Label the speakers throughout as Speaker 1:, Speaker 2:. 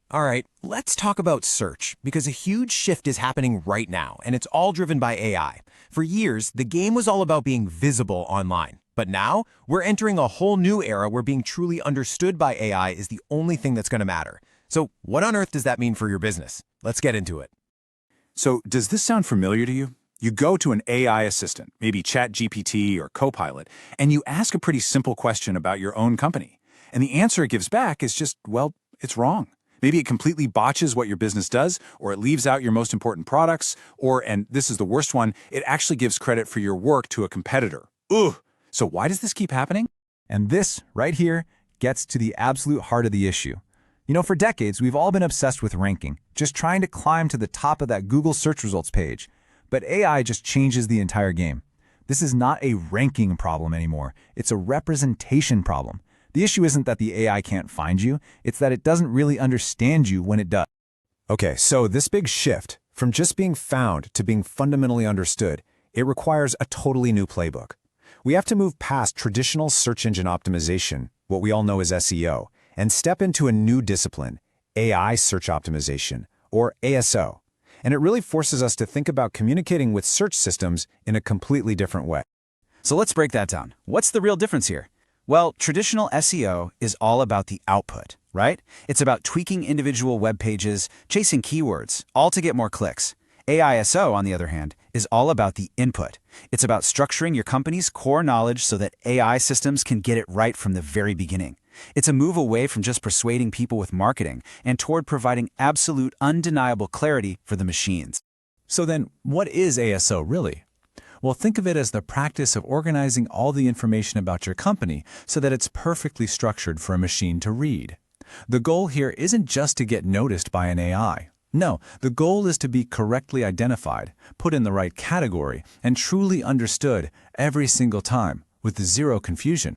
Speaker 1: All right, let's talk about search, because a huge shift is happening right now, and it's all driven by AI. For years, the game was all about being visible online. But now, we're entering a whole new era where being truly understood by AI is the only thing that's going to matter. So what on earth does that mean for your business? Let's get into it.
Speaker 2: So does this sound familiar to you? You go to an AI assistant, maybe ChatGPT or Copilot, and you ask a pretty simple question about your own company. And the answer it gives back is just, well, it's wrong. Maybe it completely botches what your business does, or it leaves out your most important products, or, and this is the worst one, it actually gives credit for your work to a competitor. Ugh! So why does this keep happening?
Speaker 3: And this, right here, gets to the absolute heart of the issue. For decades, we've all been obsessed with ranking, just trying to climb to the top of that Google search results page. But AI just changes the entire game. This is not a ranking problem anymore. It's a representation problem. The issue isn't that the AI can't find you, it's that it doesn't really understand you when it does.
Speaker 4: Okay, so this big shift, from just being found to being fundamentally understood, it requires a totally new playbook. We have to move past traditional search engine optimization, what we all know as SEO, and step into a new discipline, AI search optimization, or ASO. And it really forces us to think about communicating with search systems in a completely different way.
Speaker 5: So let's break that down. What's the real difference here? Well, traditional SEO is all about the output, right? It's about tweaking individual web pages, chasing keywords, all to get more clicks. AISO, on the other hand, is all about the input. It's about structuring your company's core knowledge so that AI systems can get it right from the very beginning. It's a move away from just persuading people with marketing and toward providing absolute, undeniable clarity for the machines.
Speaker 3: So then, what is ASO really? Well, think of it as the practice of organizing all the information about your company so that it's perfectly structured for a machine to read. The goal here isn't just to get noticed by an AI. No, the goal is to be correctly identified, put in the right category, and truly understood every single time, with zero confusion.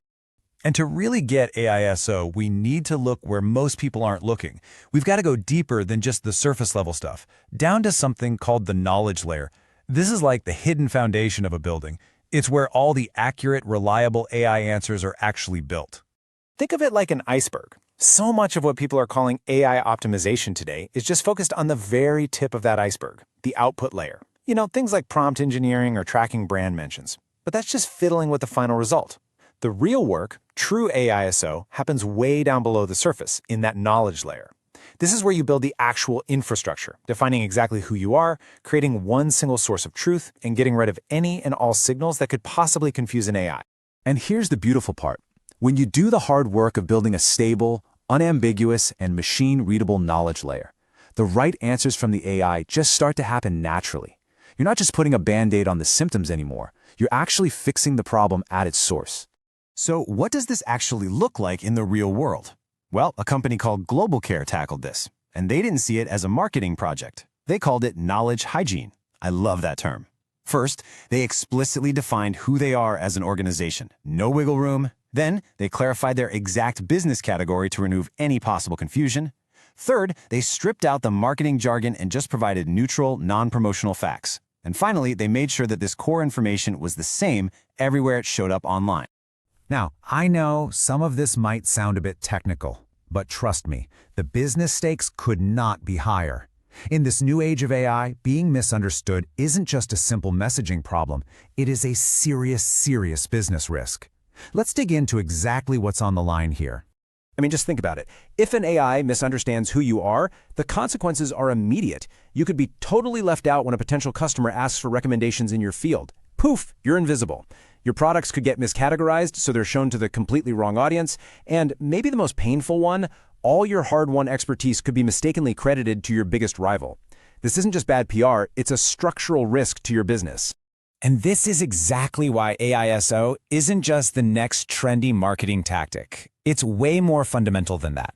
Speaker 4: And to really get AISO, we need to look where most people aren't looking. We've got to go deeper than just the surface level stuff, down to something called the knowledge layer. This is like the hidden foundation of a building. It's where all the accurate, reliable AI answers are actually built.
Speaker 1: Think of it like an iceberg. So much of what people are calling AI optimization today is just focused on the very tip of that iceberg, the output layer. Things like prompt engineering or tracking brand mentions. But that's just fiddling with the final result. The real work, true AISO, happens way down below the surface, in that knowledge layer. This is where you build the actual infrastructure, defining exactly who you are, creating one single source of truth, and getting rid of any and all signals that could possibly confuse an AI.
Speaker 4: And here's the beautiful part. When you do the hard work of building a stable, unambiguous, and machine-readable knowledge layer, the right answers from the AI just start to happen naturally. You're not just putting a Band-Aid on the symptoms anymore. You're actually fixing the problem at its source. So what does this actually look like in the real world? Well, a company called globalcare tackled this, and they didn't see it as a marketing project. They called it knowledge hygiene. I love that term. First, they explicitly defined who they are as an organization. No wiggle room. Then, they clarified their exact business category to remove any possible confusion. Third, they stripped out the marketing jargon and just provided neutral, non-promotional facts. And finally, they made sure that this core information was the same everywhere it showed up online.
Speaker 3: Now, I know some of this might sound a bit technical, but trust me, the business stakes could not be higher. In this new age of AI, being misunderstood isn't just a simple messaging problem, it is a serious business risk. Let's dig into exactly what's on the line here.
Speaker 1: Just think about it. If an AI misunderstands who you are, the consequences are immediate. You could be totally left out when a potential customer asks for recommendations in your field. Poof, you're invisible. Your products could get miscategorized so they're shown to the completely wrong audience, and maybe the most painful one, all your hard-won expertise could be mistakenly credited to your biggest rival. This isn't just bad PR, it's a structural risk to your business.
Speaker 4: And this is exactly why AISO isn't just the next trendy marketing tactic. It's way more fundamental than that.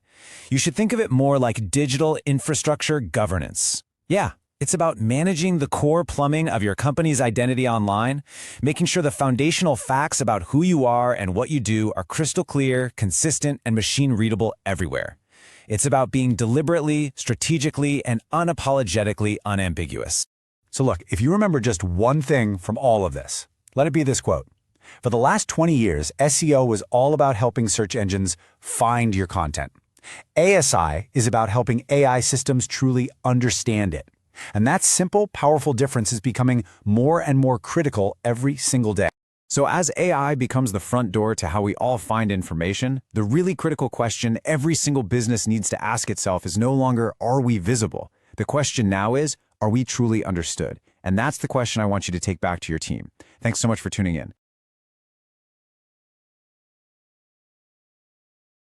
Speaker 4: You should think of it more like digital infrastructure governance. Yeah, it's about managing the core plumbing of your company's identity online, making sure the foundational facts about who you are and what you do are crystal clear, consistent, and machine-readable everywhere. It's about being deliberately, strategically, and unapologetically unambiguous. So look, if you remember just one thing from all of this, let it be this quote. For the last 20 years, SEO was all about helping search engines find your content. ASI is about helping AI systems truly understand it. And that simple, powerful difference is becoming more and more critical every single day. So as AI becomes the front door to how we all find information, the really critical question every single business needs to ask itself is no longer, are we visible? The question now is, are we truly understood? And that's the question I want you to take back to your team. Thanks so much for tuning in.